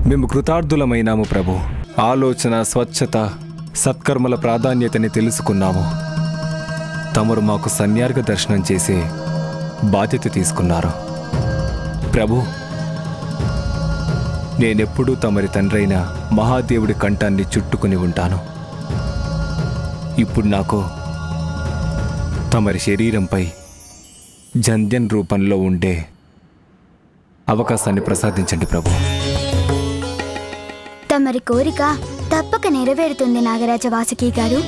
మేము కృతార్థులమైనాము ప్రభు. ఆలోచన, స్వచ్ఛత, సత్కర్మల ప్రాధాన్యతని తెలుసుకున్నాము. తమరు మాకు సన్యార్గ దర్శనం చేసే బాధ్యత తీసుకున్నారు ప్రభు. నేనెప్పుడూ తమరి తండ్రైన మహాదేవుడి కంఠాన్ని చుట్టుకుని ఉంటాను. ఇప్పుడు నాకు తమరి శరీరంపై జంధ్యం రూపంలో ఉండే అవకాశాన్ని ప్రసాదించండి ప్రభు. తమరి కోరిక తప్పక నెరవేరుతుంది నాగరాజ వాసుకి గారు.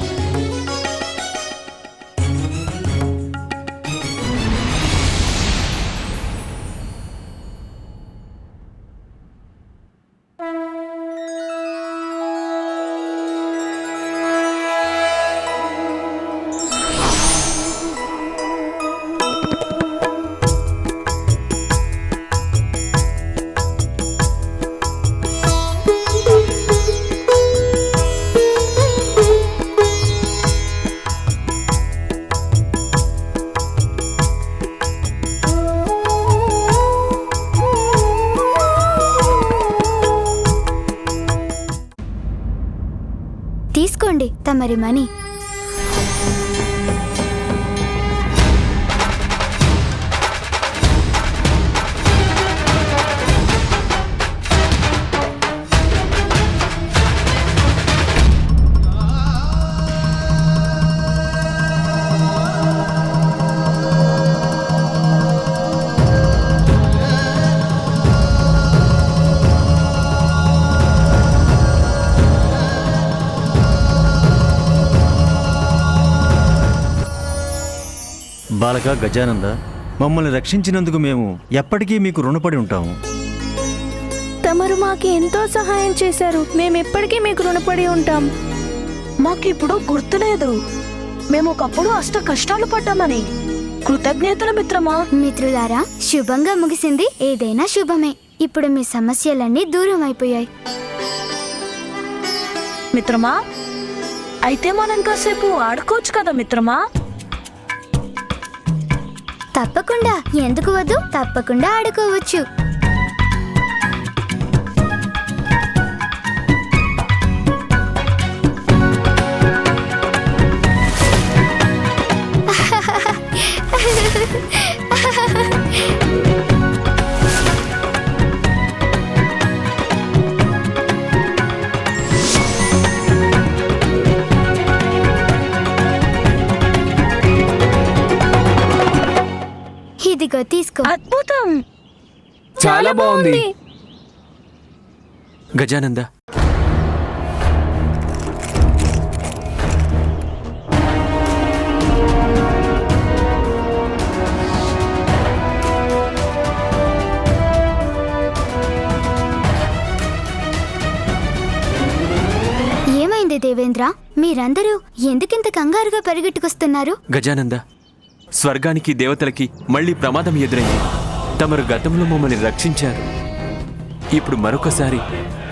తీసుకోండి తమరి మనీ. బాలక గజానంద, మమ్మల్ని రక్షించినందుకు మేము ఎప్పటికీ మీకు రుణపడి ఉంటాము. తమరు మాకు ఎంతో సహాయం చేశారు. మేమెప్పటికీ మీకు రుణపడి ఉంటాం. మాకిప్పుడు గుర్తులేదు మేము ఒకప్పుడు అష్ట కష్టాలు పడ్డామని. కృతజ్ఞతలు మిత్రమా. మిత్రులారా, శుభంగా ముగిసింది. ఏదైనా శుభమే. ఇప్పుడు మీ సమస్యలన్నీ దూరం అయిపోయాయి. మిత్రమా, అయితే మనం కాసేపు ఆడుకోవచ్చు కదా మిత్రమా. తప్పకుండా, ఎందుకు వద్దు, తప్పకుండా ఆడుకోవచ్చు. ఇదిగో తీసుకో. అద్భుతం, చాలా బాగుంది. గజానంద, ఏమైంది దేవేంద్ర? మీరందరూ ఎందుకింత కంగారుగా పరిగెట్టుకొస్తున్నారు? గజానంద, స్వర్గానికి దేవతలకి మళ్ళీ ప్రమాదం ఎదురైంది. తమరు గతంలో మమ్మల్ని రక్షించారు. ఇప్పుడు మరొకసారి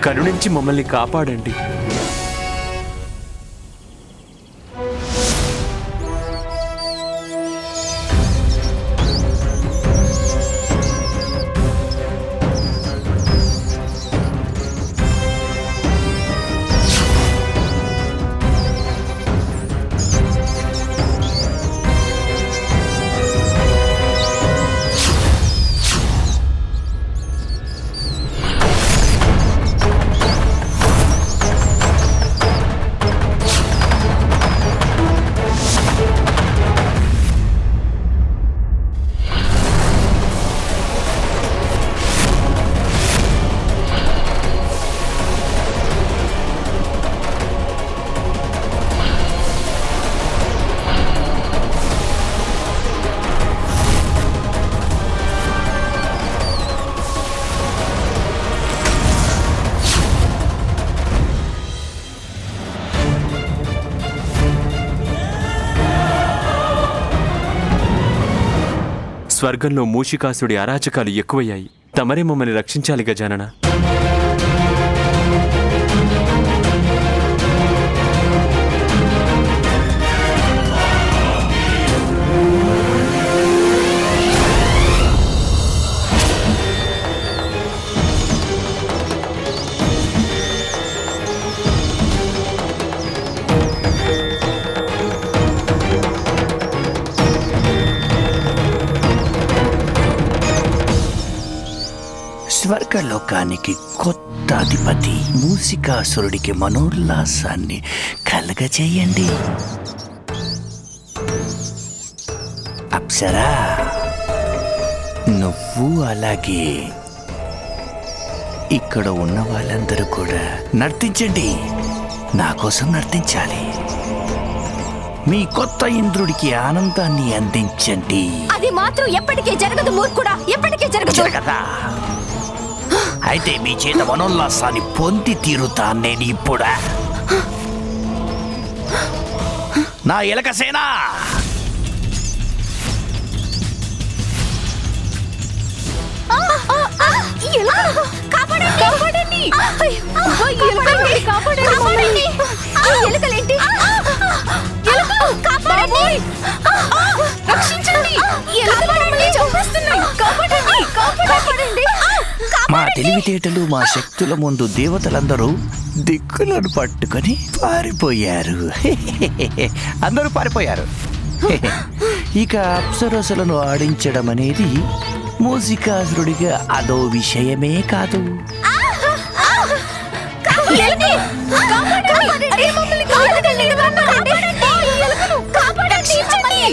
కరుణించి మమ్మల్ని కాపాడండి. స్వర్గంలో మూషికాసుడి అరాచకాలు ఎక్కువయ్యాయి. తమరే మమ్మల్ని రక్షించాలి గజానన. స్వర్గలోకానికి కొత్త అధిపతి మూసికాసురుడికి మనోల్లాసాన్ని కలగజేయండి. అప్సరా, నువ్వు అలాగే ఇక్కడ ఉన్న వాళ్ళందరూ కూడా నర్తించండి. నా కోసం నర్తించాలి. మీ కొత్త ఇంద్రుడికి ఆనందాన్ని అందించండి. అది మాత్రం ఎప్పటికీ జరగదు మూర్ఖుడా, ఎప్పటికీ జరగదు కదా. అయితే మీ చేత మనోల్లాసాన్ని పొంది తీరుతా నేను ఇప్పుడా. నా ఎలక సేన, మా తెలివితేటలు మా శక్తుల ముందు దేవతలందరూ దిక్కులను పట్టుకొని పారిపోయారు. అందరూ పారిపోయారు. ఇక అప్సరసలను ఆడించడం అనేది మూసికాసురుడిగా అదో విషయమే కాదు.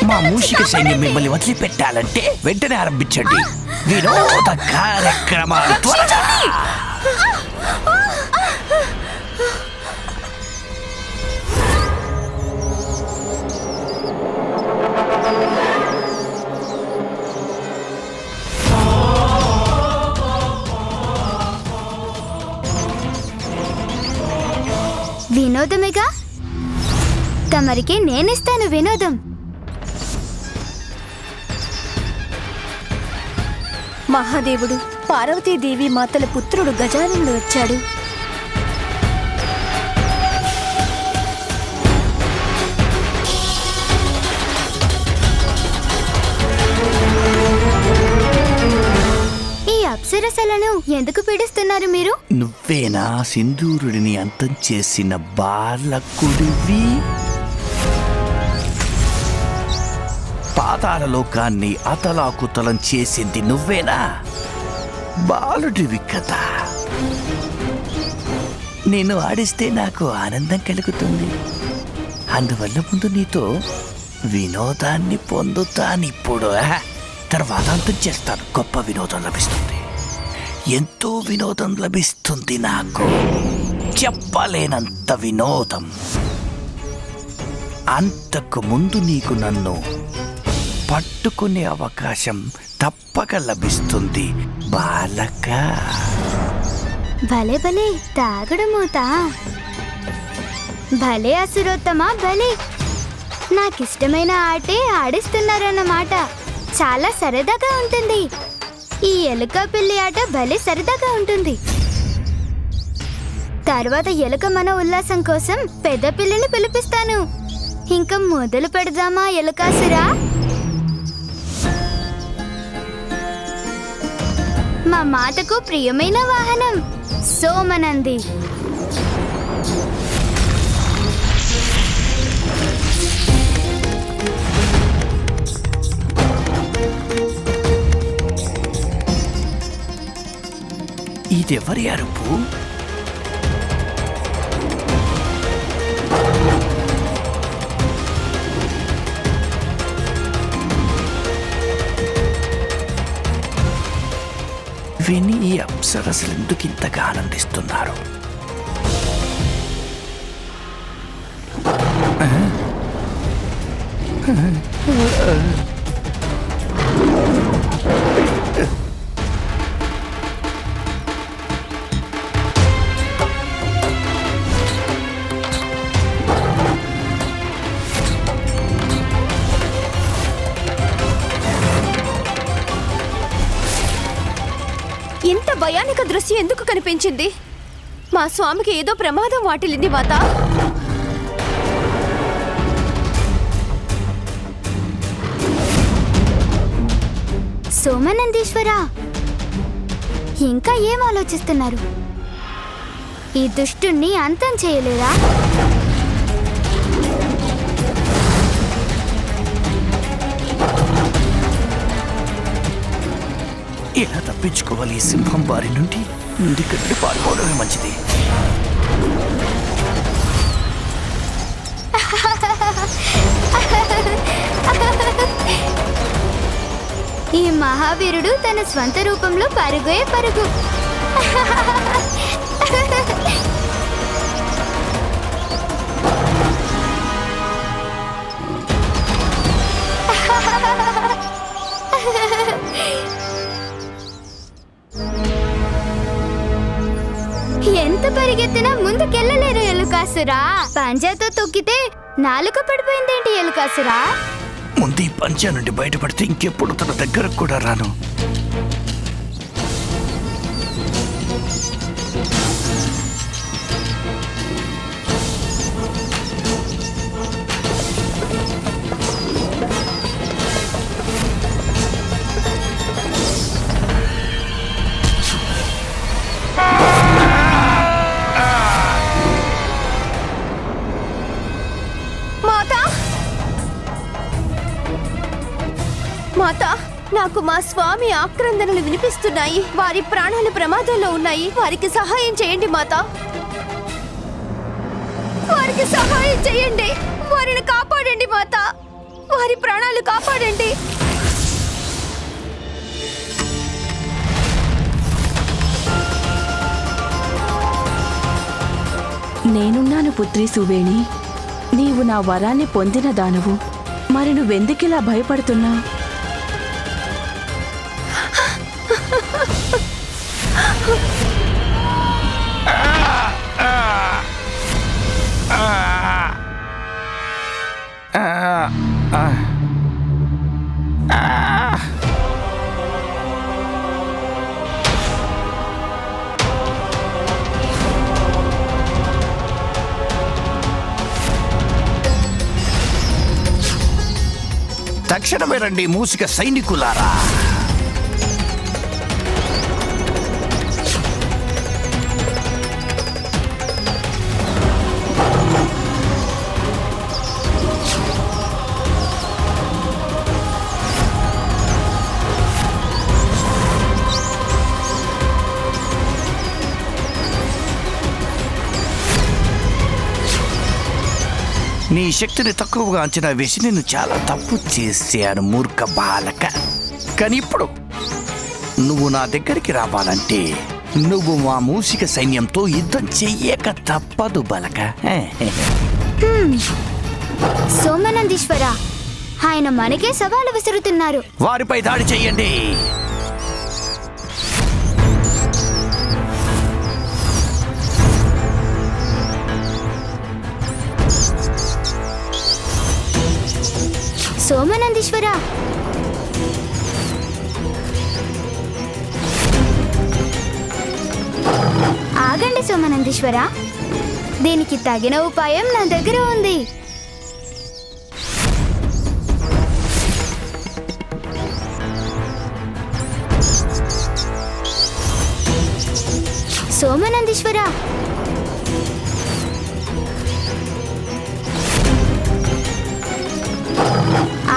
మా మూషిక సైన్యం మిమ్మల్ని వదిలిపెట్టాలంటే వెంటనే ఆరంభించండి వినోద కార్యక్రమాలు. త్వరగా వినోదమేగా, తమరికి నేనిస్తాను వినోదం. మహాదేవుడు పార్వతీదేవి మాతల పుత్రుడు గజాననుడు వచ్చాడు. ఈ అప్సరసలను ఎందుకు పీడిస్తున్నారు మీరు? నువ్వేనా సింధూరుడిని అంతం చేసిన బాలకుడివి? పాతాళ లోకాన్ని అతలాకుతలం చేసింది నువ్వేనా? బాలుడివి కదా. నేను ఆడిస్తే నాకు ఆనందం కలుగుతుంది. అందువల్ల ముందు నీతో వినోదాన్ని పొందుతానిప్పుడు. తర్వాత అంతం చేస్తాను. గొప్ప వినోదం లభిస్తుంది. ఎంతో వినోదం లభిస్తుంది నాకు. చెప్పలేనంత వినోదం. అంతకు ముందు నీకు నన్ను పట్టుకునే అవకాశం తప్పక లభిస్తుంది బాలక. భలే భలే తాగడమూత. భలే అసురోత్తమా భలే. నాకిష్టమైన ఆటే ఆడిస్తున్నారన్నమాట. చాలా సరదాగా ఉంటుంది. ఈ ఎలుక పిల్లి ఆట భలే సరదాగా ఉంటుంది. తర్వాత ఎలుక మన ఉల్లాసం కోసం పెద్ద పిల్లిని పిలిపిస్తాను. ఇంకా మొదలు పెడదామా ఎలుకాసురా? మా మాతకు ప్రియమైన వాహనం సోమనంది. ఇదెవరి అరుపు? విని ఈ అప్సరసలు ఎందుకు ఇంతగా ఆనందిస్తున్నారు? భయానక దృశ్యం ఎందుకు కనిపించింది? మా స్వామికి ఏదో ప్రమాదం వాటిల్లింది మాత. సోమనందీశ్వర, ఇంకా ఏం ఆలోచిస్తున్నారు? ఈ దుష్టుణ్ణి అంతం చేయలేరా? ఎలా తప్పించుకోవాలి ఈ సింహం బారి నుండి? ఇంటికి పారిపోవడమే మంచిది. ఈ మహావీరుడు తన స్వంత రూపంలో పరుగే పరుగు. ఎంత పరిగెత్తినా ముందుకెళ్ళలేరు ఎలుకాసురా. పంజాతో తొక్కితే నాలుక పడిపోయిందేంటి ఎలుకాసురా? ముందు ఈ పంచా నుండి బయటపడితే ఇంకెప్పుడు తన దగ్గరకు కూడా రాను. మాతా, నాకు మా స్వామి ఆక్రందనలు వినిపిస్తున్నాయి. వారి ప్రాణాలు ప్రమాదంలో ఉన్నాయి. వారికి సహాయం చేయండి మాతా. వారికి సహాయం చేయండి. వారిని కాపాడండి మాతా. వారి ప్రాణాలు కాపాడండి. నేనున్నాను పుత్రి సువేణి. నీవు నా వరాన్ని పొందిన దానవు. మరి నువ్వెందుకిలా భయపడుతున్నావు? తక్షణమే రండి మూసిక సైనికులారా. నీ శక్తిని తక్కువగా అంచనా వేసి నేను చాలా తప్పు చేశాను మూర్ఖ బాలక. కానీ ఇప్పుడు నువ్వు నా దగ్గరికి రావాలంటే నువ్వు మా మూసిక సైన్యంతో యుద్ధం చెయ్యక తప్పదు బలక. సోమనందీశ్వర, ఆయన మనకే సవాలు విసురుతున్నారు. వారిపై దాడి చెయ్యండి. సోమనందీశ్వర, ఆగండి సోమనందీశ్వర. దీనికి తగిన ఉపాయం నా దగ్గర ఉంది. సోమనందీశ్వర,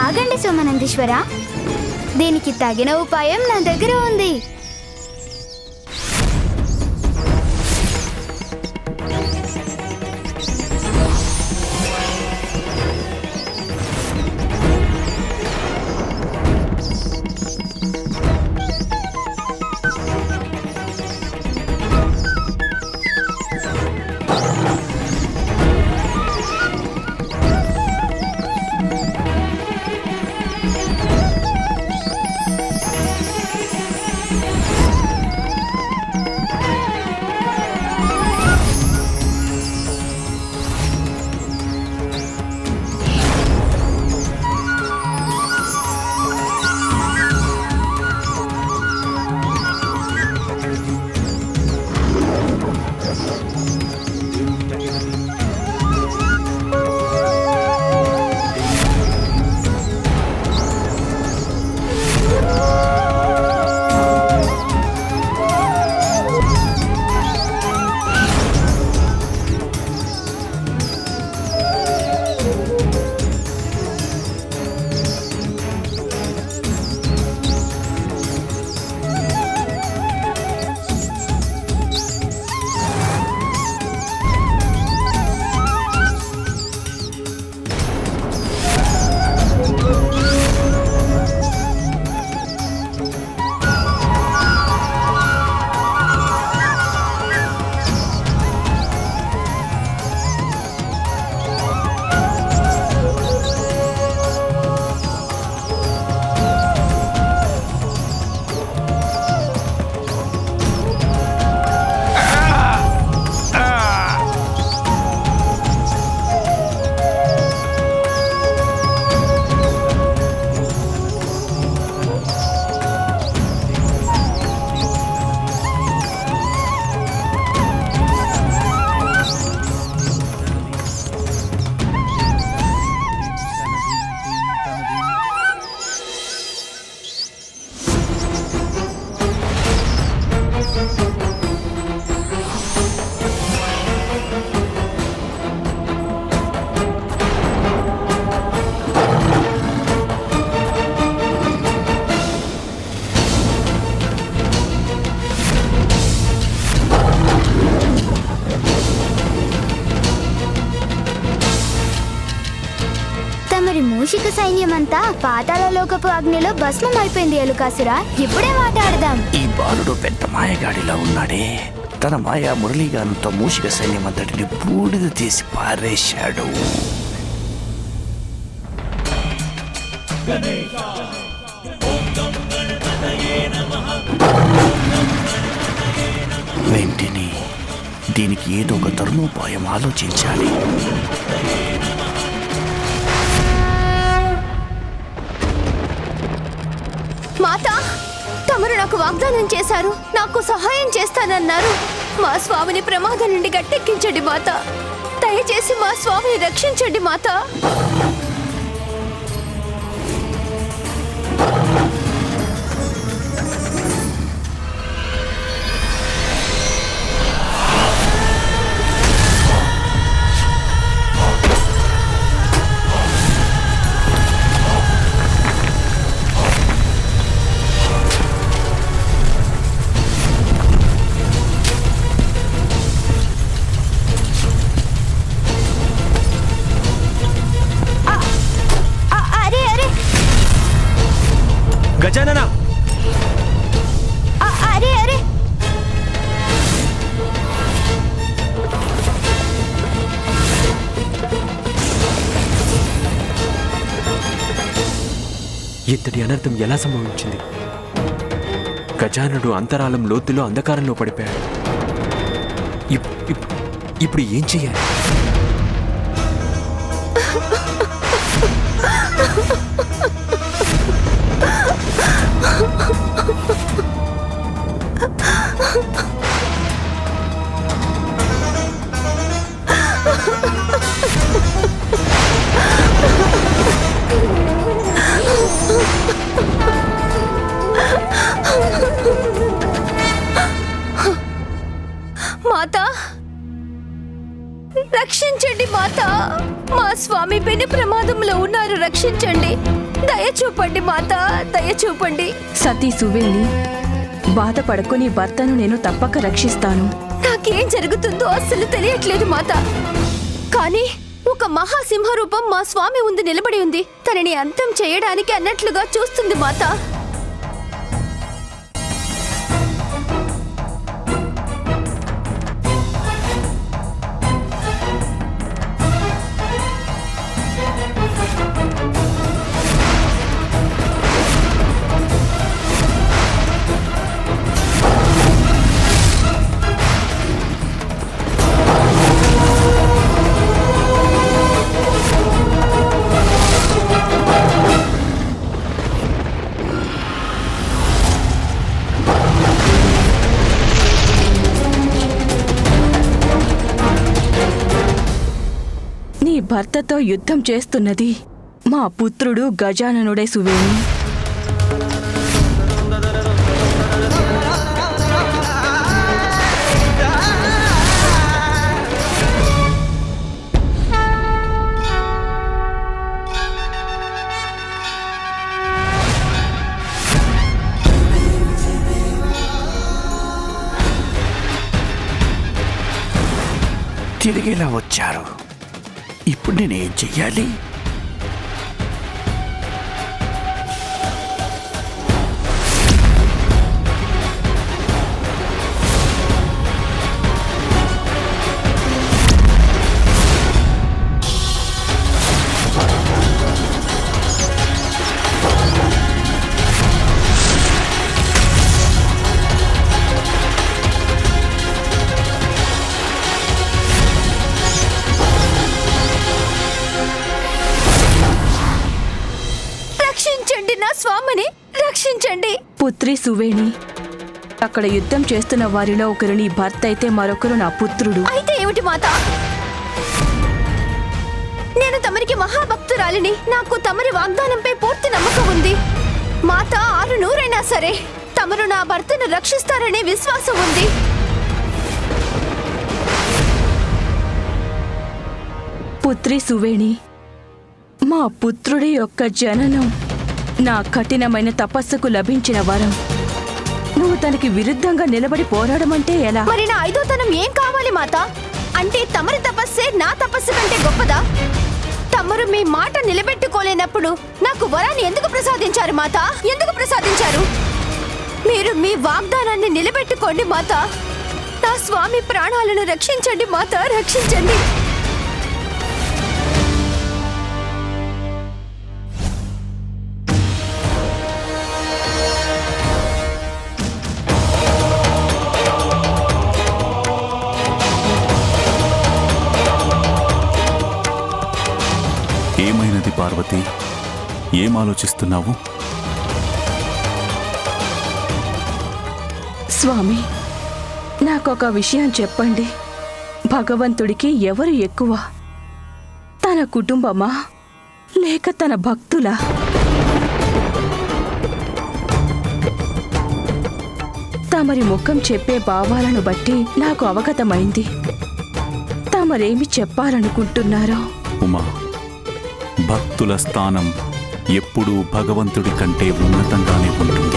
ఆగండి సోమనందీశ్వర. దీనికి తగిన ఉపాయం నా దగ్గర ఉంది. తమరి మూషిక సైన్యమంతా పాతాళలోకపు అగ్నిలో భస్మం అయిపోయింది ఎలుకాసురా. ఇప్పుడే మాట్లాడదాం. ఈ బాలుడు పెద్ద మాయగాడిలా ఉన్నాడే. తన మాయా మురళీగానంతో మూషిక సైన్యం అంతటిని బూడిద తీసి పారేశాడు. వెంటనే దీనికి ఏదో ఒక తరుణోపాయం ఆలోచించాలి. మాతా, తమరు నాకు వాగ్దానం చేశారు, నాకు సహాయం చేస్తానన్నారు. మా స్వామిని ప్రమాదం నుండి గట్టెక్కించండి మాతా. దయచేసి మా స్వామిని రక్షించండి మాతా. అరే అరే గజానన! అరే అరే ఇంతటి అనర్థం ఎలా సంభవించింది? గజానుడు అంతరాళం లోతులో అంధకారంలో పడిపోయాడు. ఇప్పుడు ఏం చెయ్యాలి? మాతా, రక్షించండి మాతా. మా స్వామి పెను ప్రమాదంలో ఉన్నారు, రక్షించండి. దయ చూపండి మాతా, దయ చూపండి. సతీ సువేణి, బాధపడకు, నీ భర్తను నేను తప్పక రక్షిస్తాను. నాకేం జరుగుతుందో అస్సలు తెలియట్లేదు మాతా. కానీ ఒక మహాసింహరూపం మా స్వామి ముందు నిలబడి ఉంది. తనని అంతం చేయడానికి అన్నట్లుగా చూస్తుంది మాతా. నీ భర్తతో యుద్ధం చేస్తున్నది మా పుత్రుడు గజాననుడే సువేణి. తిరిగేలా వచ్చారు. ఇప్పుడు నేనేం చెయ్యాలి? రక్షించండి, నా స్వామిని రక్షించండి. పుత్రి సువేణి, అక్కడ యుద్ధం చేస్తున్న వారిలో ఒకరు నీ భర్త అయితే మరొకరు నా పుత్రుడు. అయితే ఏమిటి మాతా? నేను తమరికి మహాభక్తురాలిని. నాకు తమరి వాగ్దానంపై పూర్తి నమ్మకం ఉంది. మాతా 600 సరే తమరు నా భర్తను రక్షిస్తారనే విశ్వాసం ఉంది. పుత్రి సువేణి, మా పుత్రుడి యొక్క జననం నా కఠినమైన తపస్సుకు లభించిన వరం. నువ్వు తనకి విరుద్ధంగా నిలబడి పోరాడమంటే ఎలా? మరి నా 5వ తనం ఏం కావాలి మాతా? అంటే తమరి తపస్సే నా తపస్సు కంటే గొప్పదా? తమరు మీ మాట నిలబెట్టుకోలేనప్పుడు నాకు వరాన్ని ఎందుకు ప్రసాదించారు మాత? ఎందుకు ప్రసాదించారు? మీరు మీ వాగ్దానాన్ని నిలబెట్టుకోండి మాత. నా స్వామి ప్రాణాలను రక్షించండి మాత, రక్షించండి. ఏమైనది పార్వతి? ఏం ఆలోచిస్తున్నావు? స్వామి, నాకొక విషయం చెప్పండి. భగవంతుడికి ఎవరు ఎక్కువ? తన కుటుంబమా లేక తన భక్తులా? తమరి ముఖం చెప్పే భావాలను బట్టి నాకు అవగతమైంది తమరేమి చెప్పాలనుకుంటున్నారో. ఉమా, భక్తుల స్థానం ఎప్పుడూ భగవంతుడి కంటే ఉన్నతంగానే ఉంటుంది.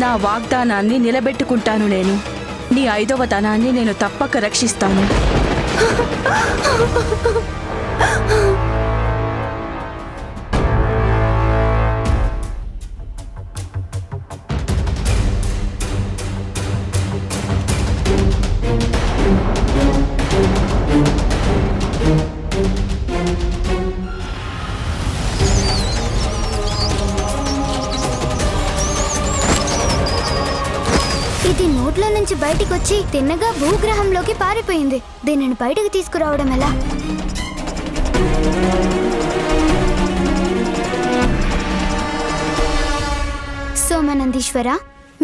నా వాగ్దానాన్ని నిలబెట్టుకుంటాను. నేను నీ 5వ తనాన్ని నేను తప్పక రక్షిస్తాను. ఇది నోట్లో నుంచి బయటికి వచ్చి తిన్నగా భూగ్రహంలోకి పారిపోయింది. దీనిని బయటకు తీసుకురావడం ఎలా? సోమనందీశ్వర,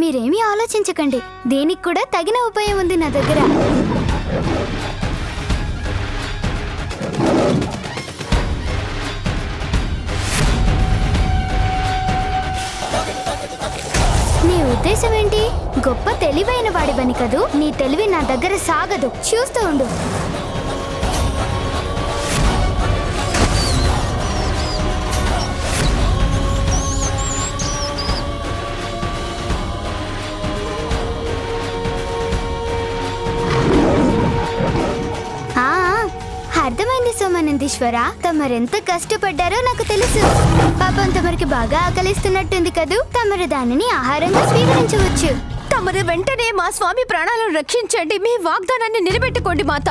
మీరేమీ ఆలోచించకండి. దీనికి కూడా తగిన ఉపాయం ఉంది నా దగ్గర. నీ ఉద్దేశం ఏంటి? గొప్ప తెలివైన వాడివని కదూ. నీ తెలివి నా దగ్గర సాగదు. చూస్తూ ఉండు. అర్థమైంది సోమనందీశ్వర, తమరెంత కష్టపడ్డారో నాకు తెలుసు. పాపం తమరికి బాగా ఆకలిస్తున్నట్టుంది కదూ. తమరు దానిని ఆహారంగా స్వీకరించవచ్చు. తమరు వెంటనే మా స్వామి ప్రాణాలను రక్షించండి. మీ వాగ్దానాన్ని నిలబెట్టుకోండి మాత.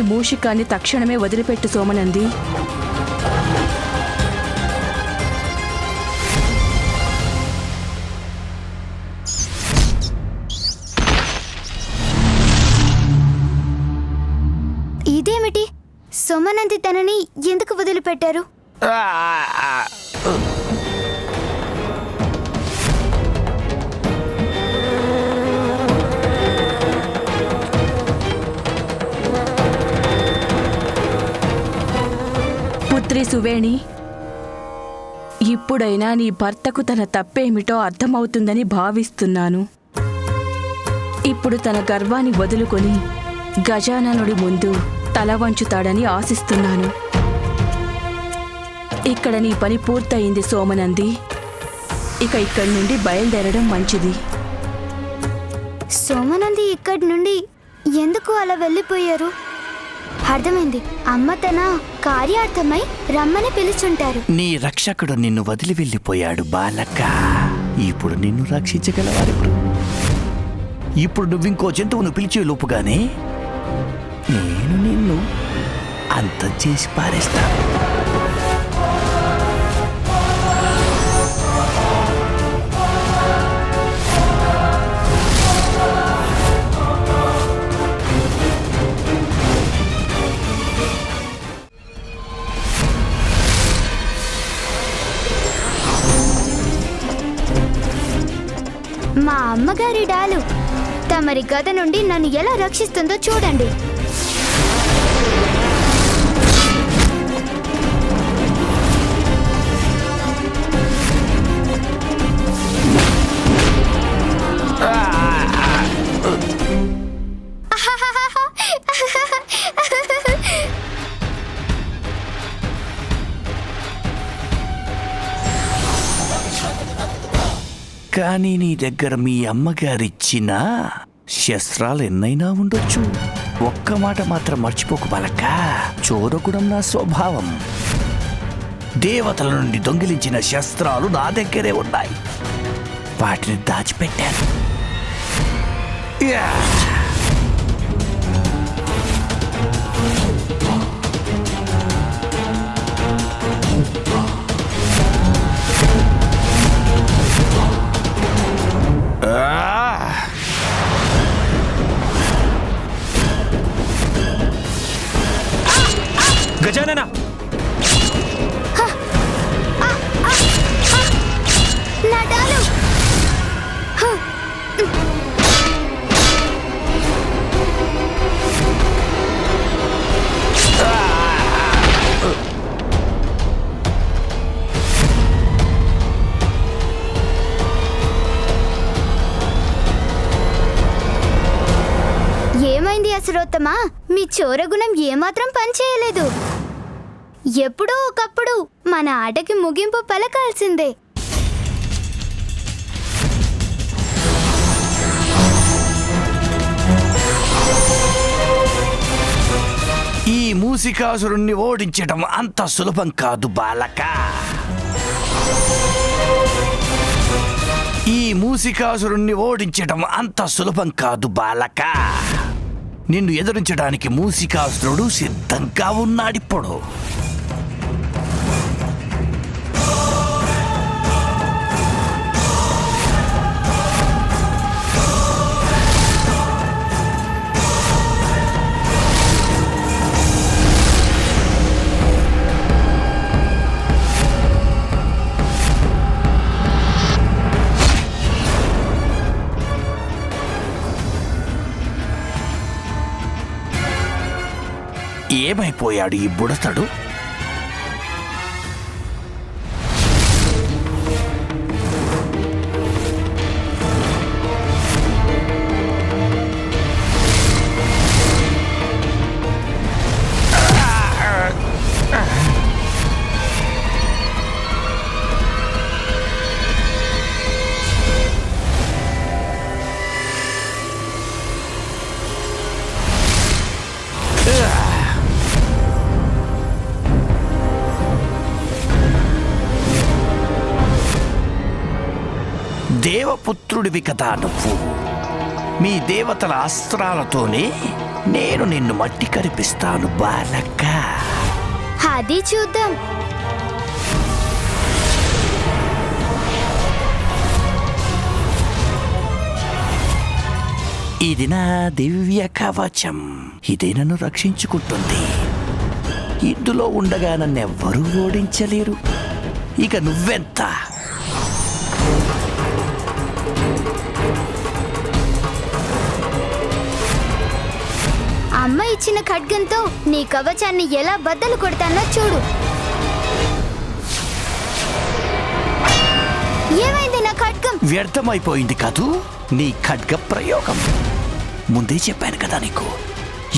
మూషికాన్ని తక్షణమే వదిలిపెట్టు సోమనంది. ఇదేమిటి? సోమనంది తనని ఎందుకు వదిలిపెట్టారు? పుత్రి సువేణి, ఇప్పుడైనా నీ భర్తకు తన తప్పేమిటో అర్థమవుతుందని భావిస్తున్నాను. ఇప్పుడు తన గర్వాన్ని వదులుకొని గజాననుడి ముందు తల వంచుతాడని ఆశిస్తున్నాను. ఇక్కడ నీ పని పూర్తయింది సోమనంది. ఇక ఇక్కడి నుండి బయలుదేరడం మంచిది. సోమనంది ఇక్కడి నుండి ఎందుకు అలా వెళ్ళిపోయారు? అర్థమైంది. అమ్మ తన కార్యార్థమై రమ్మని పిలుచుంటారు. నీ రక్షకుడు నిన్ను వదిలి వెళ్ళిపోయాడు బాలక. ఇప్పుడు నిన్ను రక్షించగలవారెవరు? ఇప్పుడు నువ్వింకో జంతువును పిలిచే లోపుగానే నేను నిన్ను అంతం చేసి పారేస్తాను. అమ్మగారి డాలు తమరి గద నుండి నన్ను ఎలా రక్షిస్తుందో చూడండి. కానీ నీ దగ్గర మీ అమ్మగారిచ్చిన శస్త్రాలు ఎన్నైనా ఉండొచ్చు. ఒక్క మాట మాత్రం మర్చిపోకు బాలక, చోరగుణం నా స్వభావం. దేవతల నుండి దొంగిలించిన శస్త్రాలు నా దగ్గరే ఉన్నాయి. వాటిని దాచిపెట్టాను. యా! గజానన! నా డాలు! ఏమైంది అసురోత్తమా? మీ చోరగుణం ఏమాత్రం పనిచేయలేదు. ఎప్పుడో ఒకప్పుడు మన ఆటకి ముగింపు పలకాల్సిందే. ఈ మూసికాసురుణ్ణి ఓడించడం అంత సులభం కాదు బాలక. ఈ మూసికాసురుణ్ణి ఓడించడం అంత సులభం కాదు బాలక. నిన్ను ఎదురించడానికి మూసికాసురుడు సిద్ధంగా ఉన్నాడిప్పుడు. ఏమైపోయాడు ఈ బుడతడు? దేవపుత్రుడివి కదా నువ్వు. మీ దేవతల అస్త్రాలతోనే నేను నిన్ను మట్టి కరిపిస్తాను బాలక. అది చూద్దాం. ఇది నా దివ్య కవచం. ఇదే నన్ను రక్షించుకుంటుంది. ఇందులో ఉండగా నన్నెవ్వరూ ఓడించలేరు. ఇక నువ్వెంత? అమ్మ ఇచ్చిన ఖడ్గంతో నీ కవచాన్ని ఎలా బద్దలు కొడతానో చూడు. ఏమైంది నా ఖడ్గం? వ్యర్థమైపోయింది కాదు నీ ఖడ్గ ప్రయోగం. ముందే చెప్పాను కదా నీకు,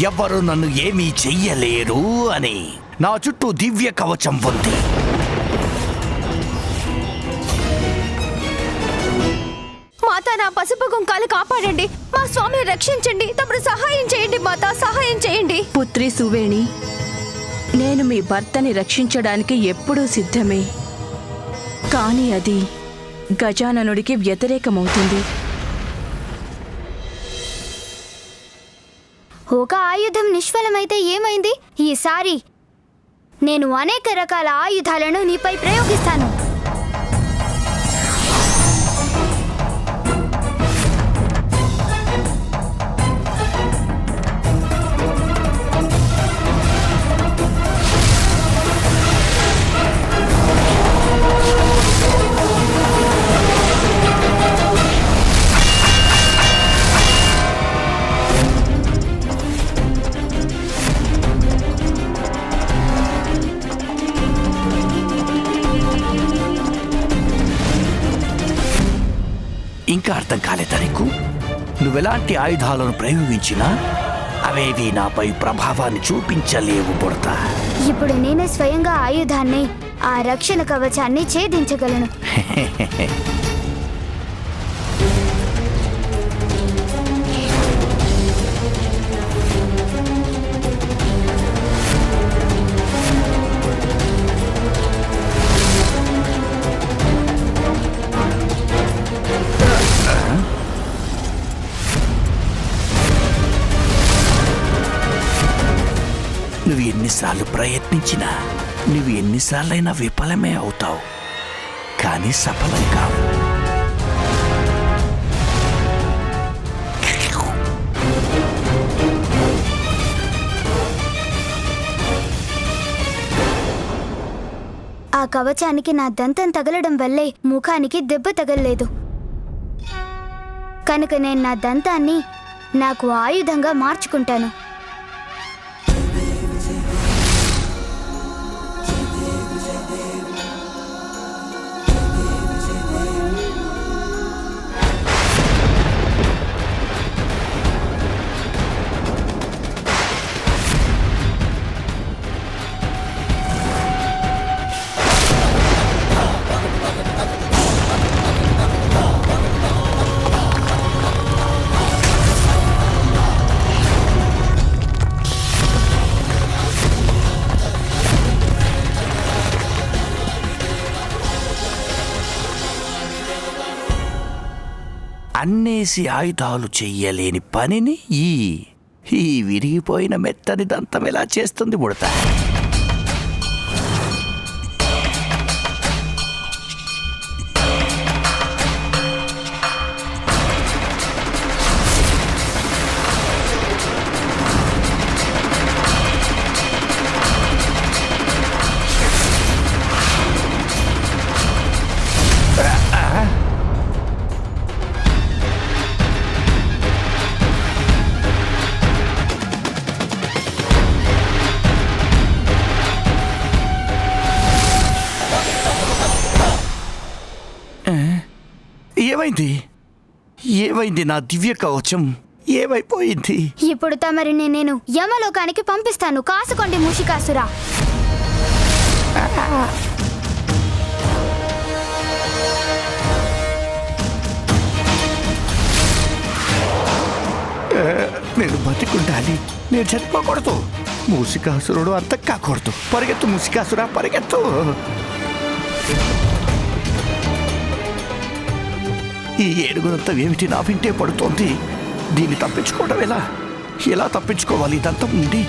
ఎవ్వరూ నన్ను ఏమీ చెయ్యలేరు అని. నా చుట్టూ దివ్య కవచం ఉంది. మాతా, నా పసుపు కుంకాలు కాపాడండి. మా స్వామిని రక్షించండి. తమరు సహాయం చేయండి మాతా, సహాయం చేయండి. పుత్రి సువేణి, నేను మీ భర్తని రక్షించడానికి ఎప్పుడూ సిద్ధమే. కానీ అది గజాననుడికి వ్యతిరేకమవుతుంది. ఒక ఆయుధం నిష్ఫలమైతే ఏమైంది? ఈసారి నేను అనేక రకాల ఆయుధాలను నీపై ప్రయోగిస్తాను. ఇంకా అర్థం కాలేదా నీకు? నువ్వెలాంటి ఆయుధాలను ప్రయోగించినా అవేవి నాపై ప్రభావాన్ని చూపించలేవు బుడతా. ఇప్పుడు నేనే స్వయంగా ఆయుధాన్ని, ఆ రక్షణ కవచాన్ని ఛేదించగలను. నువ్వు ఎన్నిసార్లు ప్రయత్నించినా, నువ్వు ఎన్నిసార్లైనా విఫలమే అవుతావు, కానీ సఫలం కావు. ఆ కవచానికి నా దంతం తగలడం వల్లే ముఖానికి దెబ్బ తగలలేదు. కనుక నేను నా దంతాన్ని నాకు ఆయుధంగా మార్చుకుంటాను. అన్నేసి ఆయుధాలు చెయ్యలేని పనిని ఈ విరిగిపోయిన మెత్తని దంతం ఎలా చేస్తుంది బుడతా? ఏమైంది నా దివ్య కవచం? ఏమైపోయింది? ఇప్పుడు తమరిని నేను యమలోకానికి పంపిస్తాను. కాసుకోండి మూషికాసురా. నేను బతికుండాలి, నేను చనిపోకూడదు. మూషికాసురుడు అంతం కాకూడదు. పరిగెత్తు మూషికాసురా, పరిగెత్తు. ఈ ఏడుగునంతా ఏమిటి నా వింటే పడుతోంది? దీన్ని తప్పించుకోవడం ఎలా తప్పించుకోవాలి దంతం నుండి?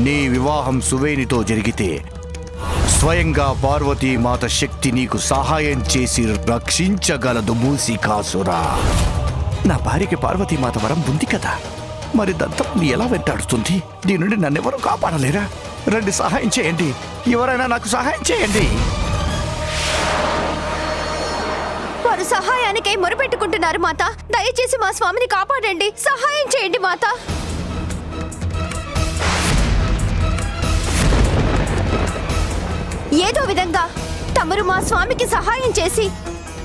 నీ వివాహం సువేనితో జరిగితే స్వయంగా పార్వతీమాత శక్తి నీకు సహాయం చేసి రక్షించగలదు మూషికాసురా. నా భార్యకి పార్వతీమాత వరం ఉంది కదా, మరి దంతం నీ ఎలా వెంటాడుతుంది? దీని నుండి నన్నెవరూ కాపాడలేరా? రండి, సహాయం చేయండి. ఎవరైనా నాకు సహాయం చేయండి. వారు సహాయానికై మొరపెట్టుకుంటున్నారు మాత. దయచేసి మా స్వామిని కాపాడండి, సహాయం చేయండి మాత. ఏదో విధంగా తమరు మా స్వామికి సహాయం చేసి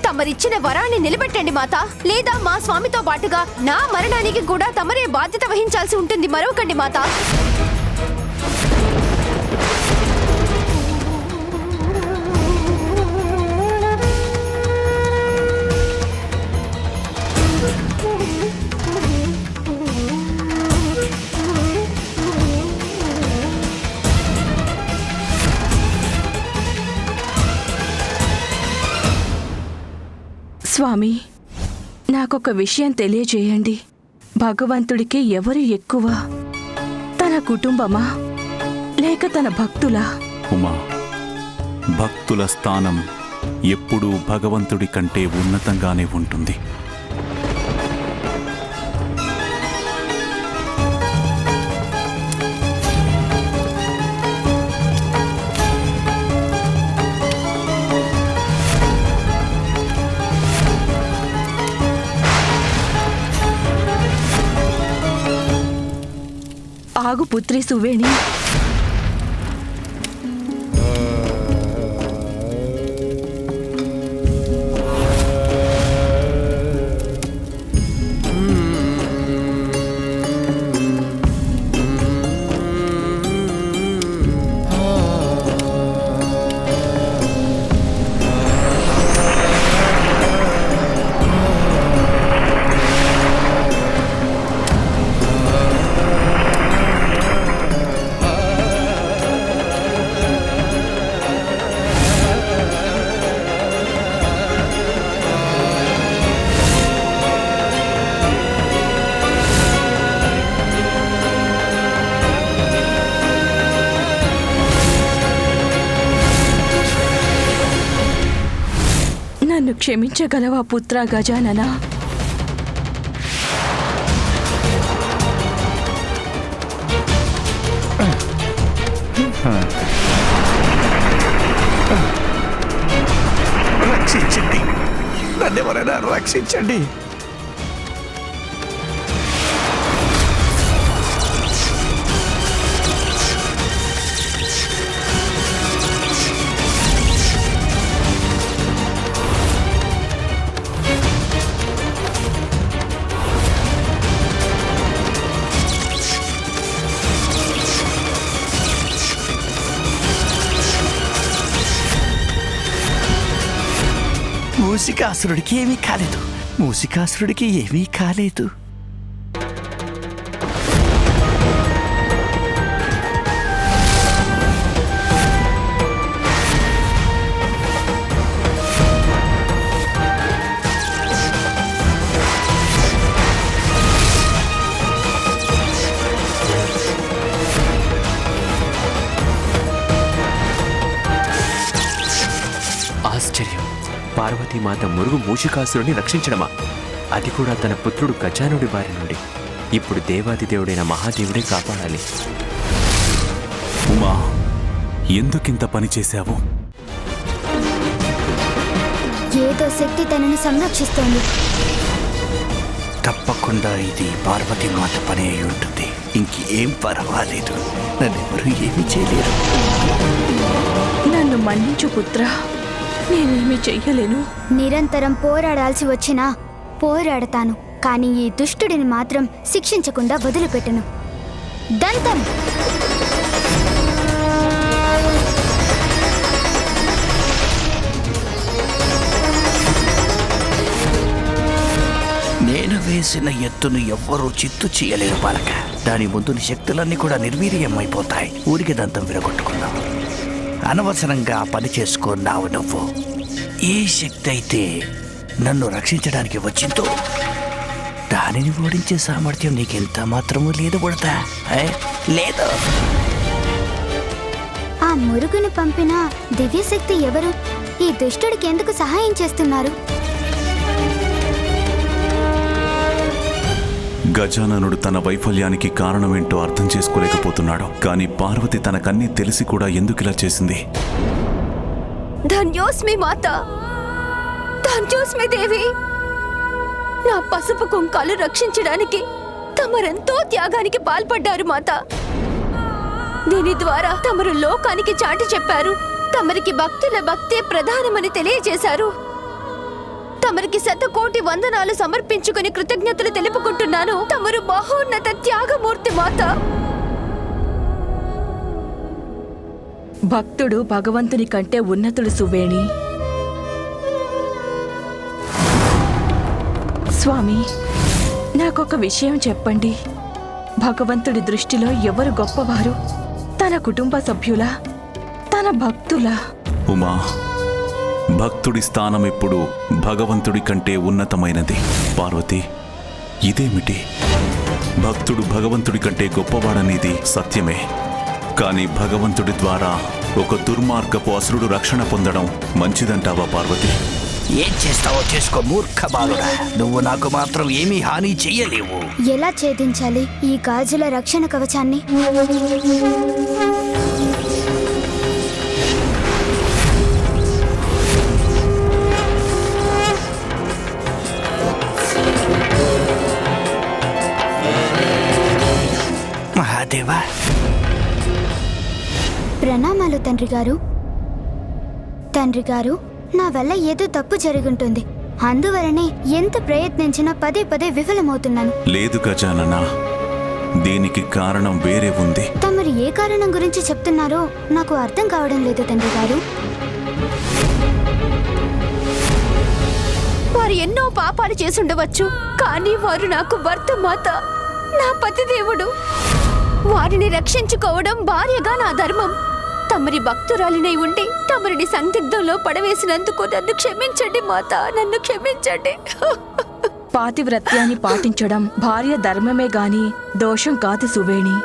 తమరిచ్చిన వరాన్ని నిలబెట్టండి మాత. లేదా మా స్వామితో పాటుగా నా మరణానికి కూడా తమరే బాధ్యత వహించాల్సి ఉంటుంది. మరొకండి మాత. స్వామి, నాకొక విషయం తెలియజేయండి. భగవంతుడికి ఎవరు ఎక్కువ, తన కుటుంబమా లేక తన భక్తులా? ఉమా, భక్తుల స్థానం ఎప్పుడూ భగవంతుడి కంటే ఉన్నతంగానే ఉంటుంది. ఆగు పుత్రి సువేణి. క్షమించగలవా పుత్ర గజానన? రక్షించండి, నన్నెవరైనా రక్షించండి. మూసికాసురుడికి ఏమీ కాలేదు, మూసికాసురుడికి ఏమీ కాలేదు. ఆశ్చర్యం! పార్వతీమాత మురుగు మూషికాసురుని రక్షించడమా? అది కూడా తన పుత్రుడు గజానుడి బారి నుండి. ఇప్పుడు దేవాది దేవుడైన మహాదేవుడే కాపాడాలి. ఉమా, ఎందుకింత పని చేశావు? ఏదో శక్తి తనను సంరక్షిస్తోంది. తప్పకుండా ఇది పార్వతీమాత పని అయి ఉంటుంది. ఇంకేం పర్వాలేదు, నన్నెవరూ ఏమీ చేయలేరు. నన్ను మన్నించు పుత్ర, నేనేమి చెయ్యలేను. నిరంతరం పోరాడాల్సి వచ్చినా పోరాడతాను, కానీ ఈ దుష్టుడిని మాత్రం శిక్షించకుండా వదిలిపెట్టను. దంతం! నేను వేసిన ఎత్తును ఎవ్వరూ చిత్తు చేయలేరు బాలక. దాని ముందుని శక్తులన్నీ కూడా నిర్వీర్యమైపోతాయి. ఊరికి దంతం విరగొట్టుకున్నావు, అనవసరంగా పని చేసుకున్నావు నువ్వు. ఏ శక్తి అయితే నన్ను రక్షించడానికి వచ్చిందో దానిని ఓడించే సామర్థ్యం నీకెంత మాత్రమూ లేదు బుడతా, లేదు. ఆ మురుగును పంపిన దివ్యశక్తి ఎవరు? ఈ దుష్టుడికి ఎందుకు సహాయం చేస్తున్నారు? గజాననుడు తన వైఫల్యానికి కారణమేంటో అర్థం చేసుకోలేకపోతున్నాడు. కానీ పార్వతి తనకన్నీ తెలిసి కూడా ఎందుకిలా చేసింది? ధన్యోస్మి మాత, ధన్యోస్మి దేవి. నా పసుపు కుంకాలు రక్షించడానికి తమరెంతో త్యాగానికి పాల్పడ్డారు మాత. దీని ద్వారా తమరు లోకానికి చాటి చెప్పారు. తమరికి భక్తుల భక్తే ప్రధానమని తెలియజేశారు. తమరికి 100,000,000 వందనాలు సమర్పించుకుని కృతజ్ఞతలు తెలుపుకుంటున్నాను. తమరు మహోన్నత త్యాగమూర్తి మాత. భక్తుడు భగవంతుని కంటే ఉన్నతుడు సువేణి. స్వామి, నాకొక విషయం చెప్పండి. భగవంతుడి దృష్టిలో ఎవరు గొప్పవారు? తన కుటుంబ సభ్యులా, తన భక్తులా? ఉమా, భక్తుడి స్థానం ఎప్పుడు భగవంతుడి కంటే ఉన్నతమైనది. పార్వతి, ఇదేమిటి? భక్తుడు భగవంతుడి కంటే గొప్పవాడనేది సత్యమే. కానీ భగవంతుడి ద్వారా ఒక దుర్మార్గపు అసురుడు రక్షణ పొందడం మంచిదంటావా పార్వతి? ఏం చేస్తావో చేసుకో మూర్ఖ బాలుడా. నువ్వు నాకు మాత్రం ఏమీ హాని చెయ్యలేవు. ఎలా ఛేదించాలి ఈ గాజుల రక్షణ కవచాన్ని? మహాదేవా, ప్రణామాలు తండ్రి గారు. తండ్రి గారు, నా వల్ల ఏదో తప్పు జరుగుంటుంది. అందువలనే ఎంత ప్రయత్నించినా పదే పదే విఫలమవుతున్నాను. లేదు గజానన, దీనికి కారణం వేరే ఉంది. తమరు ఏ కారణం గురించి చెప్తున్నారో నాకు అర్థం కావడం లేదు తండ్రి గారు. వారు ఎన్నో పాపాలు చేసుండవచ్చు, కానీ వారు నాకు భర్త మాత, నా పతిదేవుడు. వారిని రక్షించుకోవడం భార్యగా నా ధర్మం. తమరి భక్తురాలినై ఉండి తమరిని సందిగ్ధంలో పడవేసినందుకు నన్ను క్షమించండి మాత, నన్ను క్షమించండి. పాతివ్రత్యాన్ని పాటించడం భార్య ధర్మమే గాని దోషం కాదు సువేణి.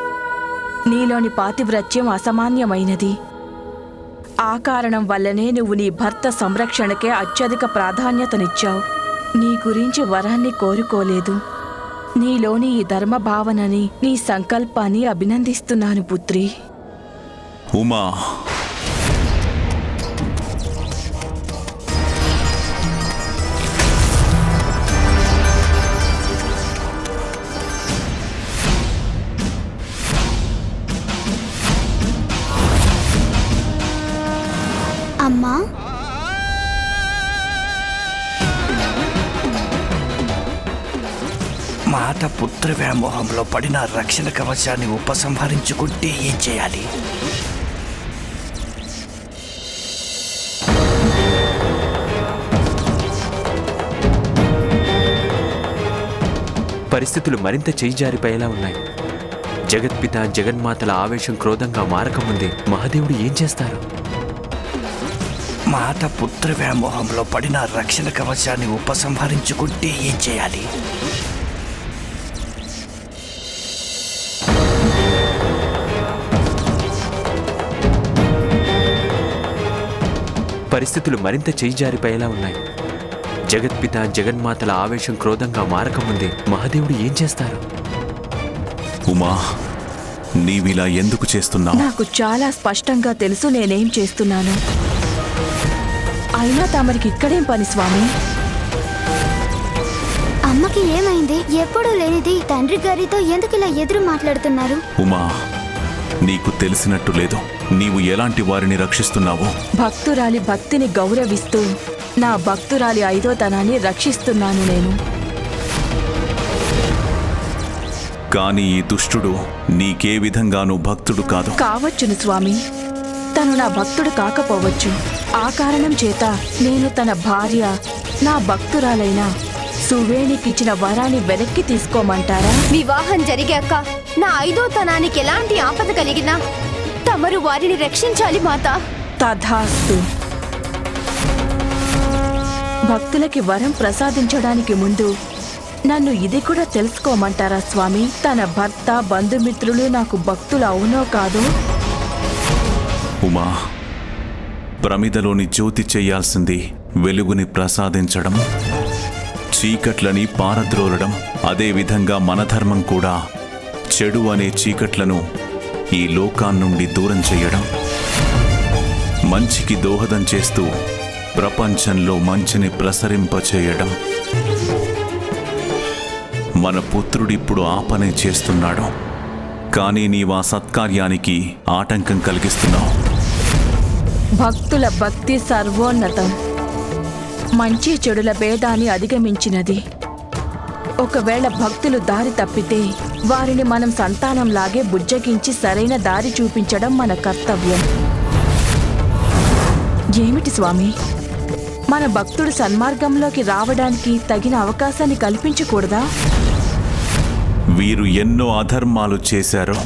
నీలోని పాతివ్రత్యం అసామాన్యమైనది. ఆ కారణం వల్లనే నువ్వు నీ భర్త సంరక్షణకే అత్యధిక ప్రాధాన్యతనిచ్చావు. నీ గురించి వరాన్ని కోరుకోలేదు. నీలోని ఈ ధర్మ భావనని, నీ సంకల్పాన్ని అభినందిస్తున్నాను పుత్రి. ఉమా, అమ్మా, మాత పుత్ర వ్యామోహంలో పడిన రక్షణ కవచాన్ని ఉపసంహరించుకుంటే ఏం చేయాలి? పరిస్థితులు మరింత చేయిజారిపోయేలా ఉన్నాయి. జగత్పిత జగన్మాతల ఆవేశం క్రోధంగా మారకముందే మహాదేవుడు ఏం చేస్తారు? మాత పుత్ర వ్యామోహంలో పడిన రక్షణ కవచాన్ని ఉపసంహరించుకుంటే ఏం చేయాలి? పరిస్థితులు మరింత చేయిజారిపోయేలా ఉన్నాయి. జగత్పిత జగన్మాతల ఆవేశం క్రోధంగా మారకముందే మహాదేవుడు ఏం చేస్తారు? ఉమా, నీవిలా ఎందుకు చేస్తున్నావు? నాకు చాలా స్పష్టంగా తెలుసు నేనేం చేస్తున్నాను. అయినా తమరికి ఇక్కడేం పని స్వామి? అమ్మకి ఏమైంది? ఎప్పుడూ లేనిది తండ్రి గారితో ఎందుకు ఇలా ఎదురు మాట్లాడుతున్నారు? ఉమా, నీకు తెలిసినట్టు లేదు. నీవు ఎలాంటి వారిని రక్షిస్తున్నావో. భక్తురాలి భక్తిని గౌరవిస్తూ నా భక్తురాలి ఐదోతనాన్ని రక్షిస్తున్నాను నేను. కానీ ఈ దుష్టుడు నీకే విధంగానూ భక్తుడు కాదు. కావచ్చును స్వామి, తను నా భక్తుడు కాకపోవచ్చు. ఆ కారణం చేత నేను తన భార్య, నా భక్తురాలైన సువేణికిచ్చిన వరాన్ని వెనక్కి తీసుకోమంటారా? వివాహం జరిగాక నా ఐదోతనానికి ఎలాంటి ఆపద కలిగినా తమరు వారిని రక్షించాలి మాత. తథాస్తు. భక్తులకి వరం ప్రసాదించడానికి ముందు నన్ను ఇది కూడా తెలుసుకోమంటారా స్వామి? తన భర్త బంధుమిత్రులు నాకు భక్తులు అవునో కాదో? ఉమా, ప్రమిదలోని జ్యోతి చెయ్యాల్సింది వెలుగుని ప్రసాదించడం, చీకట్లని పారద్రోలడం. అదేవిధంగా మన ధర్మం కూడా చెడు అనే చీకట్లను ఈ లోకాన్నుండి దూరం చెయ్యడం, మంచికి దోహదం చేస్తూ ప్రపంచంలో మంచిని ప్రసరింపచేయడం. మన పుత్రుడిప్పుడు ఆ పనే చేస్తున్నాడు. కానీ నీవా సత్కార్యానికి ఆటంకం కలిగిస్తున్నావు. భక్తుల భక్తి సర్వోన్నతం, మంచి చెడుల భేదాన్ని అధిగమించినది. ఒకవేళ భక్తులు దారి తప్పితే వారిని మనం సంతానంలాగే బుజ్జగించి సరైన దారి చూపించడం మన కర్తవ్యం. ఏమిటి స్వామి, మన భక్తుడు సన్మార్గంలోకి రావడానికి తగిన అవకాశాన్ని కల్పించకూడదా? వీరు ఎన్నో అధర్మాలు చేశారు.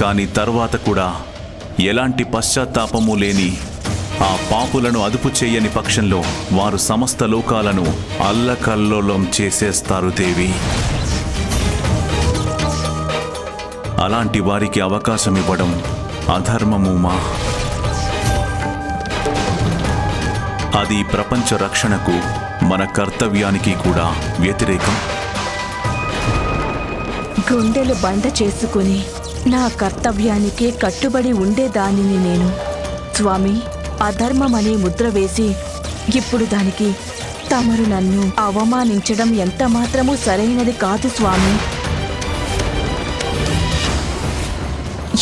కానీ తర్వాత కూడా ఎలాంటి పశ్చాత్తాపము లేని ఆ పాపులను అదుపు చేయని పక్షంలో వారు సమస్త లోకాలను అల్లకల్లోలం చేసేస్తారు దేవి. అలాంటి వారికి అవకాశం ఇవ్వడం అధర్మము మా. అది ప్రపంచ రక్షణకు, మన కర్తవ్యానికి కూడా వ్యతిరేకం. గుండెలు బండ చేసుకుని నా కర్తవ్యానికే కట్టుబడి ఉండేదానిని నేను. స్వామి, అధర్మమనే ముద్ర వేసి ఇప్పుడు దానికి తమరు నన్ను అవమానించడం ఎంత మాత్రమూ సరైనది కాదు స్వామి.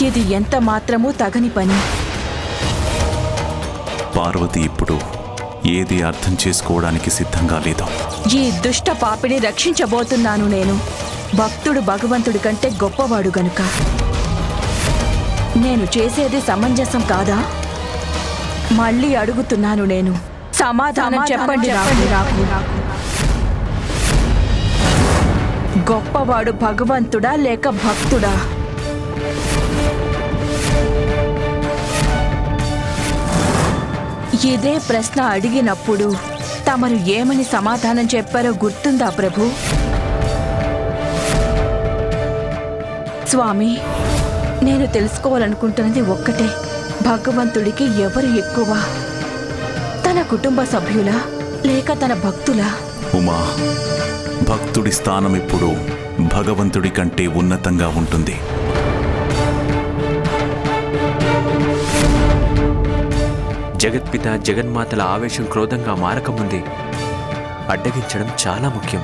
ఇది ఎంత మాత్రమూ తగని పని. పార్వతి ఇప్పుడు ఏది అర్థం చేసుకోవడానికి సిద్ధంగా లేదు. ఈ దుష్ట పాపిని రక్షించబోతున్నాను నేను. భక్తుడు భగవంతుడి కంటే గొప్పవాడు గనుక. నేను చేసేది సమంజసం కాదా? మళ్ళీ అడుగుతున్నాను నేను, సమాధానం చెప్పండి నాకు. గొప్పవాడు భగవంతుడా లేక భక్తుడా? ఇదే ప్రశ్న అడిగినప్పుడు తమరు ఏమని సమాధానం చెప్పారో గుర్తుందా ప్రభు? స్వామి, నేను తెలుసుకోవాలనుకుంటున్నది ఒక్కటే. భగవంతుడికి ఎవరు ఎక్కువ? తన కుటుంబ సభ్యులా లేక తన భక్తులా? ఉమా, భక్తుడి స్థానం ఇప్పుడు భగవంతుడి కంటే ఉన్నతంగా ఉంటుంది. జగత్పిత జగన్మాతల ఆవేశం క్రోధంగా మారకముందే అడ్డగించడం చాలా ముఖ్యం.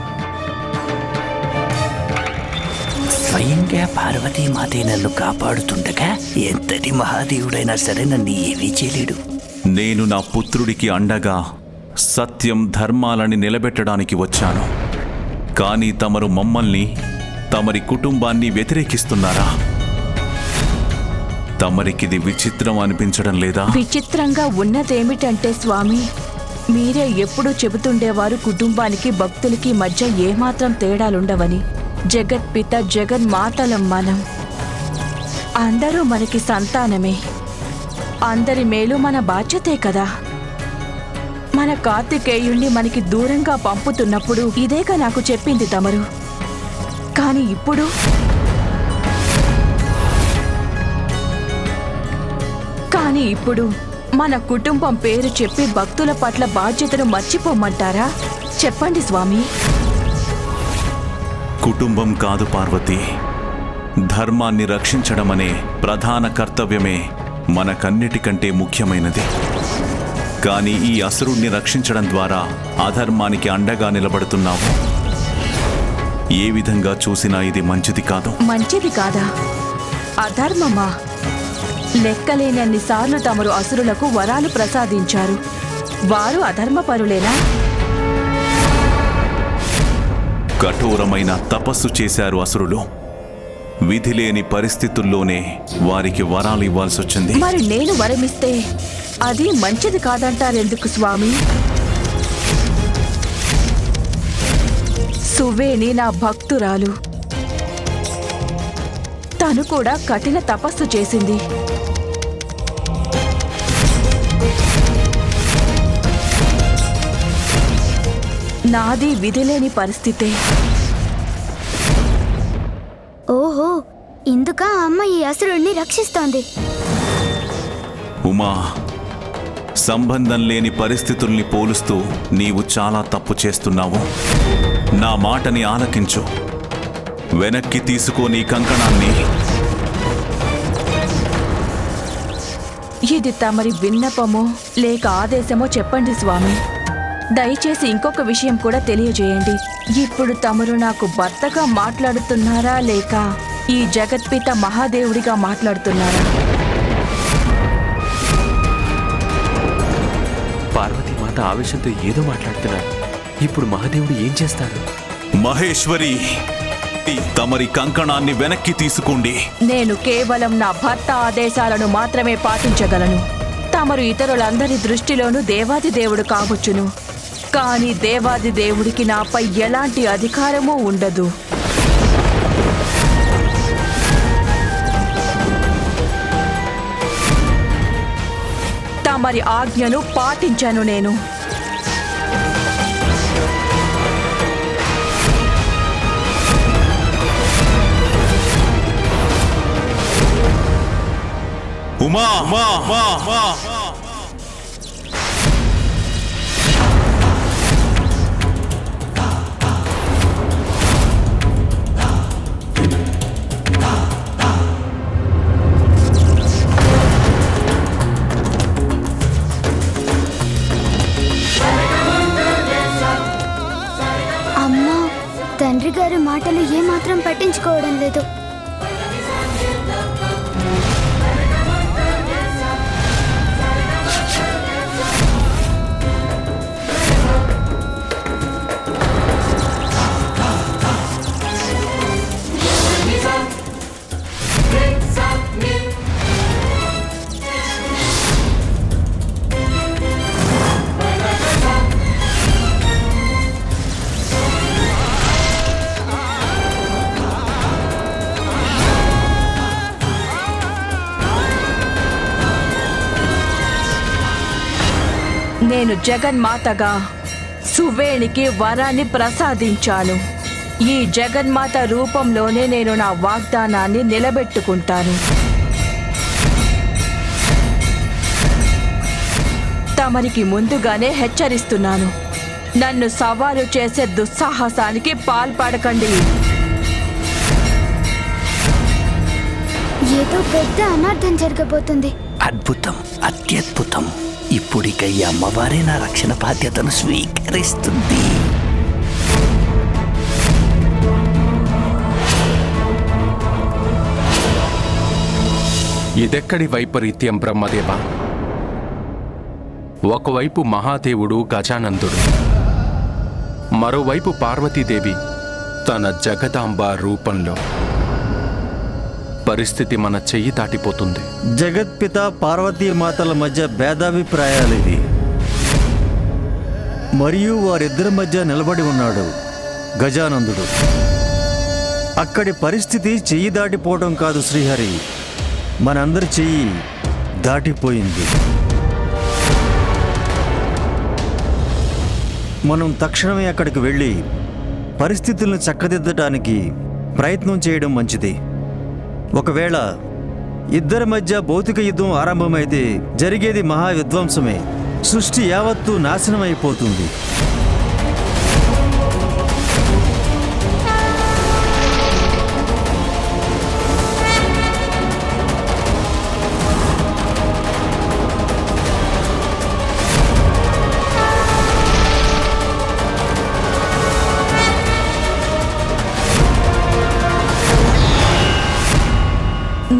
స్వయంగా పార్వతీమాతే నన్ను కాపాడుతుండగా ఎంతటి మహాదేవుడైనా సరే నన్ను ఏమీ చేయలేడు. నేను నా పుత్రుడికి అండగా సత్యం ధర్మాలని నిలబెట్టడానికి వచ్చాను. కానీ తమరు మమ్మల్ని, తమరి కుటుంబాన్ని వ్యతిరేకిస్తున్నారా? తమరికిది విచిత్రం అనిపించడం లేదా? విచిత్రంగా ఉన్నదేమిటంటే స్వామి, మీరే ఎప్పుడూ చెబుతుండేవారు కుటుంబానికి భక్తులకి మధ్య ఏమాత్రం తేడాలుండవని. జగత్పిత జగన్మాతలం మనం. అందరూ మనకి సంతానమే. అందరి మేలు మన బాధ్యతే కదా. మన కార్తికేయుణ్ణి మనకి దూరంగా పంపుతున్నప్పుడు ఇదేగా నాకు చెప్పింది తమరు. కానీ ఇప్పుడు మన కుటుంబం పేరు చెప్పి భక్తుల పట్ల బాధ్యతను మర్చిపోమంటారా? చెప్పండి స్వామి. కుటుంబం కాదు పార్వతి, ధర్మాన్ని రక్షించడమనే ప్రధాన కర్తవ్యమే మనకన్నిటికంటే ముఖ్యమైనది. కానీ ఈ అసురుణ్ణి రక్షించడం ద్వారా అధర్మానికి అండగా నిలబడుతున్నావు. ఏ విధంగా చూసినా ఇది మంచిది కాదు. మంచిది కాదా? అధర్మమా? లెక్కలేనన్నిసార్లు తమరు అసురులకు వరాలు ప్రసాదించారు. వారు అధర్మపరులేనా? కఠోరమైన తపస్సు చేశారు అసురులు. విధిలేని పరిస్థితుల్లోనే వారికి వరాలు ఇవ్వాల్సి వచ్చింది. మరి నేను వరమిస్తే అది మంచిది కాదంటారెందుకు స్వామి? సువేణి నా భక్తురాలు. తను కూడా కఠిన తపస్సు చేసింది. నాది విధిలేని పరిస్థితే. ఓహో, ఇందుక అమ్మ ఈ అసురుణ్ణి రక్షిస్తోంది. ఉమా, సంబంధం లేని పరిస్థితుల్ని పోలుస్తూ నీవు చాలా తప్పు చేస్తున్నావు. నా మాటని ఆలకించు. వెనక్కి తీసుకో నీ కంకణాన్ని. ఇది తమరి విన్నపమో లేక ఆదేశమో చెప్పండి స్వామి. దయచేసి ఇంకొక విషయం కూడా తెలియజేయండి. ఇప్పుడు తమరు నాకు భర్తగా మాట్లాడుతున్నారా లేక ఈ జగత్పిత మహాదేవుడిగా మాట్లాడుతున్నారా? పార్వతీమాత ఆవేశంతో ఏదో మాట్లాడుతున్నారు. ఇప్పుడు మహాదేవుడు ఏం చేస్తారు? మహేశ్వరి, తమరి కంకణాన్ని వెనక్కి తీసుకోండి. నేను కేవలం నా భర్త ఆదేశాలను మాత్రమే పాటించగలను. తమరు ఇతరులందరి దృష్టిలోనూ దేవాది దేవుడు కావచ్చును, కానీ దేవాది దేవుడికి నాపై ఎలాంటి అధికారమూ ఉండదు. తమరి ఆజ్ఞను పాటించాను నేను. ఉమా, ఉమా, ఉమా, ఉమా. అమ్మా, తండ్రి గారి మాటలు ఏమాత్రం పట్టించుకోవడం లేదు. నేను జగన్మాతగా సువేణికి వరాన్ని ప్రసాదించాను. ఈ జగన్మాత రూపంలోనే నేను నా వాగ్దానాన్ని నిలబెట్టుకుంటాను. తమరికి ముందుగానే హెచ్చరిస్తున్నాను, నన్ను సవాలు చేసే దుస్సాహసానికి పాల్పడకండి. ఏదో పెద్ద అనర్థం జరగబోతుంది. అద్భుతం, అత్యద్భుతం. ఇప్పుడిక ఈ అమ్మవారే నా రక్షణ బాధ్యతను స్వీకరిస్తుంది. ఇదెక్కడి వైపరీత్యం బ్రహ్మదేవ? ఒకవైపు మహాదేవుడు గజానందుడు, మరోవైపు పార్వతీదేవి తన జగదాంబ రూపంలో. పరిస్థితి మన చెయ్యి దాటిపోతుంది. జగత్పిత పార్వతీ మాతల మధ్య భేదాభిప్రాయాలు ఇది. మరియు వారిద్దరి మధ్య నిలబడి ఉన్నాడు గజానందుడు. అక్కడి పరిస్థితి చెయ్యి దాటిపోవడం కాదు శ్రీహరి, మనందరి చెయ్యి దాటిపోయింది. మనం తక్షణమే అక్కడికి వెళ్ళి పరిస్థితులను చక్కదిద్దటానికి ప్రయత్నం చేయడం మంచిది. ఒకవేళ ఇద్దరి మధ్య భౌతిక యుద్ధం ఆరంభమైతే జరిగేది మహా విధ్వంసమే. సృష్టి యావత్తూ నాశనమైపోతుంది.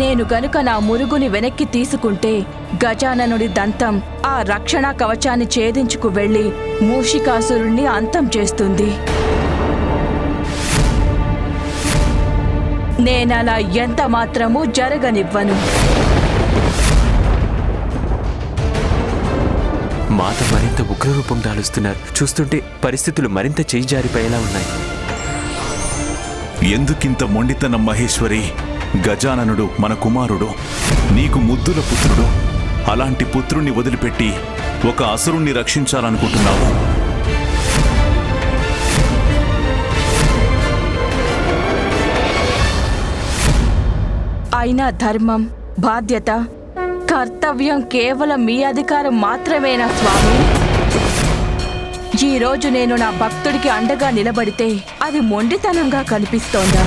నేను గనుక నా మురుగుని వెనక్కి తీసుకుంటే గజాననుడి దంతం ఆ రక్షణ కవచాన్ని ఛేదించుకు వెళ్లి మూషికాసురుణ్ణి అంతం చేస్తుంది. నేనలా ఎంత మాత్రమూ జరగనివ్వను. మాత మరింత ఉగ్రరూపం దాలుస్తున్నారు. చూస్తుంటే పరిస్థితులు మరింత చేయి జారిపోయేలా ఉన్నాయి. ఎందుకింత మొండితనం మహేశ్వరి? గజాననుడు మన కుమారుడు, నీకు ముద్దుల పుత్రుడు. అలాంటి పుత్రుణ్ణి వదిలిపెట్టి ఒక అసురుణ్ణి రక్షించాలనుకుంటున్నావు. అయినా ధర్మం, బాధ్యత, కర్తవ్యం కేవలం మీ అధికారం మాత్రమేనా స్వామి? ఈరోజు నేను నా భక్తుడికి అండగా నిలబడితే అది మొండితనంగా కనిపిస్తోందా?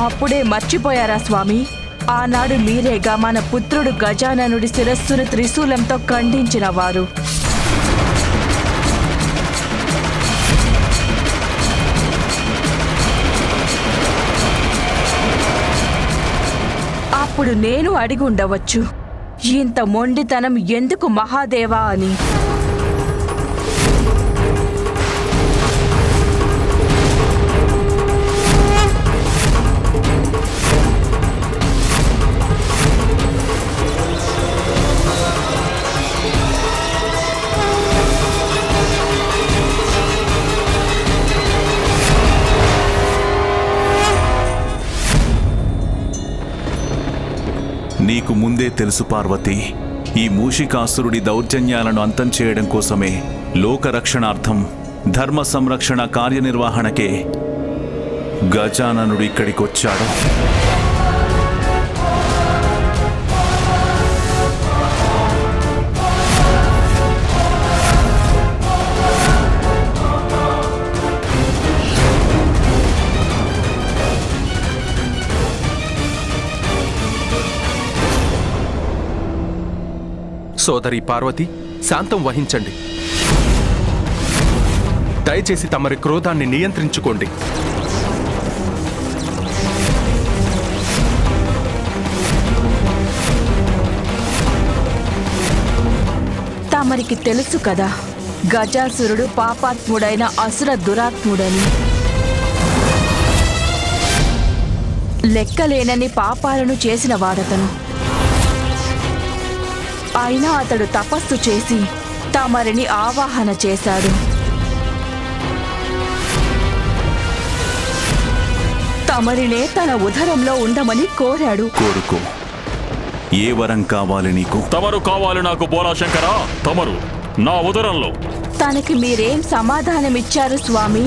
అప్పుడే మర్చిపోయారా స్వామి? ఆనాడు మీరేగా మన పుత్రుడు గజాననుడి శిరస్సును త్రిశూలంతో ఖండించిన వారు. అప్పుడు నేను అడిగి ఉండవచ్చు, ఇంత మొండితనం ఎందుకు మహాదేవా అని. నీకు ముందే తెలుసు పార్వతి, ఈ మూషికాసురుడి దౌర్జన్యాలను అంతం చేయడం కోసమే, లోకరక్షణార్థం, ధర్మ సంరక్షణ కార్యనిర్వహణకే గజాననుడు ఇక్కడికొచ్చాడు. సోదరి పార్వతి, శాంతం వహించండి. దయచేసి తమరి క్రోధాన్ని నియంత్రించుకోండి. తమరికి తెలుసు కదా, గజాసురుడు పాపాత్ముడైన అసుర దురాత్ముడని. లెక్కలేనని పాపాలను చేసిన వాడతను. అయినా అతడు తపస్సు చేసి తమరిని ఆవాహన చేశాడు. తమరినే తన ఉదరంలో ఉండమని కోరాడు. కోరుకో. ఏ వరం కావాలి నీకు? తమరు కావాలి నాకు బోలాశంకరా. తమరు నా ఉదరంలో. తనకి మీరేం సమాధానమిచ్చారు స్వామి?